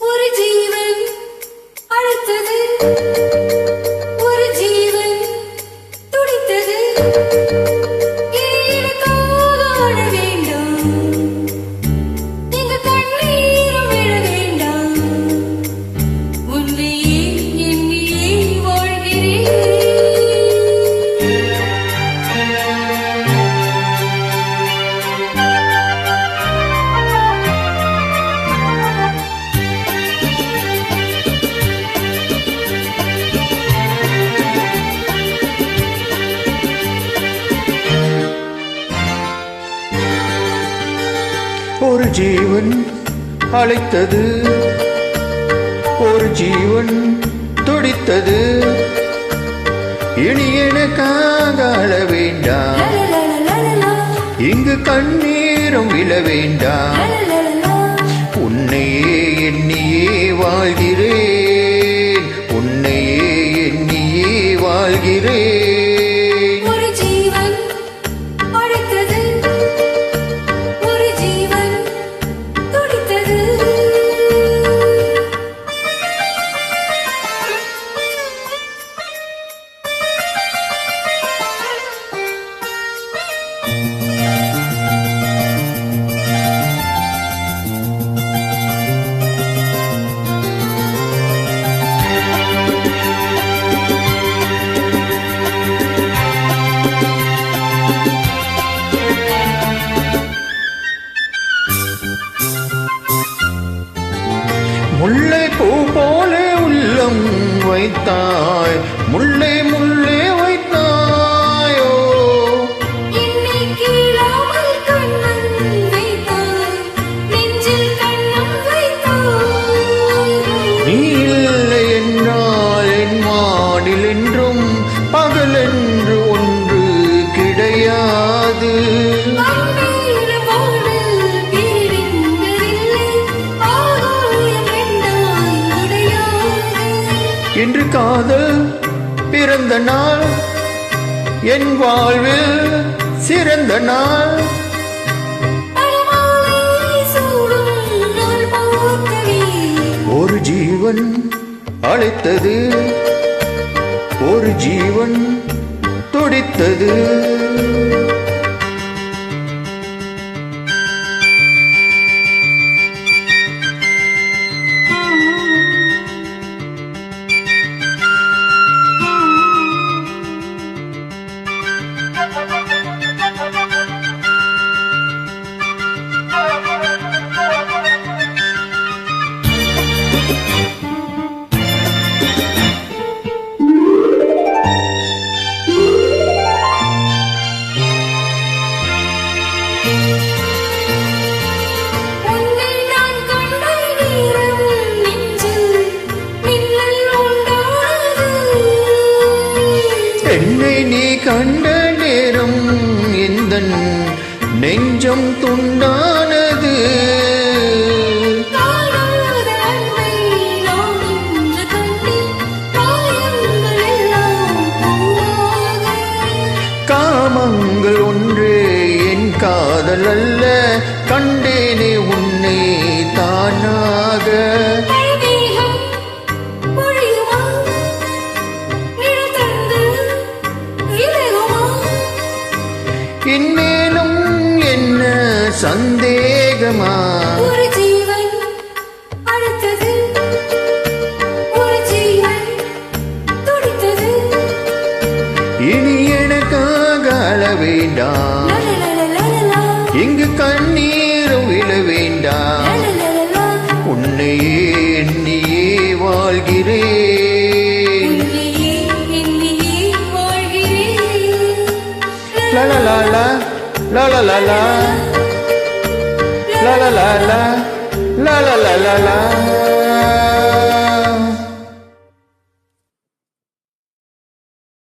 ஒரு ஜீவன் அழுத்தது, ஒரு ஜீவன் துடித்தது. எனக்காக வாழ வேண்டாம், எங்க கண்ணீரும் விழ வேண்டாம். உன்னையே எண்ணியே வாழ்கிறேன். ஒரு ஜீவன் அழைத்தது, ஒரு ஜீவன் துடித்தது. இனி எனக்காக அழ வேண்டாம், இங்கு கண்ணீரும் விழ வேண்டாம். உன்னையே எண்ணியே வாழ்கிறேன், உன்னையே எண்ணியே வாழ்கிறேன். ஒரு ஜீவன் அழைத்தது, ஒரு ஜீவன் துடித்தது. முல்லை பூ போல உள்ளம் வைத்தாய், முல்லை முல்லை வைத்தாயோ. என்னை கீழாமல் கண்ணம் வைத்தாய், நெஞ்சில் கண்ணம் வைத்தாய். நீ இல்லை என்றால் என் வானில் என்றும் பகலென்று ஒன்று கிடையாது. அன்பேறு வானில் பிரிவின்பதில்லை, ஆகாயம் ரெண்டாய் உடையாது. இன்று காதல் பிறந்த நாள், என் வாழ்வில் சிறந்த நாள். அலமாலை சூடும் நாள் பார்க்கவே. ஒரு ஜீவன் அழைத்தது, ஒரு ஜீவன் துடித்தது. உன்னை நான் கண்ட நேரம் நெஞ்சில் மின்னல் உண்டானது. என்னை நீ கண்ட நேரம் எந்தன் நெஞ்சம் துண்டானது. காணாத அன்பை நான் இன்று கண்டேன், காயங்கள் எல்லாம் பூவாக. காமங்கள் ஒன்றே என் காதல் அல்ல, கண்டேனே உன்னை தானாக. மழைமேகம் பொழியுமா, நிழல் தந்து விலகுமா? இந்நேரம் என்ன சந்தேகமா? ஒரு ஜீவன் அழைத்தது, ஒரு ஜீவன் துடித்தது. இனி எனக்காக அழ வேண்டாம், லலலலலலலா, இங்கு கண்ணீரும் விழ வேண்டாம். லலலலலா, உன்னையே எண்ணியே வாழ்கிறேன். உன்னையே எண்ணியே வாழ்கிறேன். லலலலா, லலலலா, லலலலா, லலலலலா.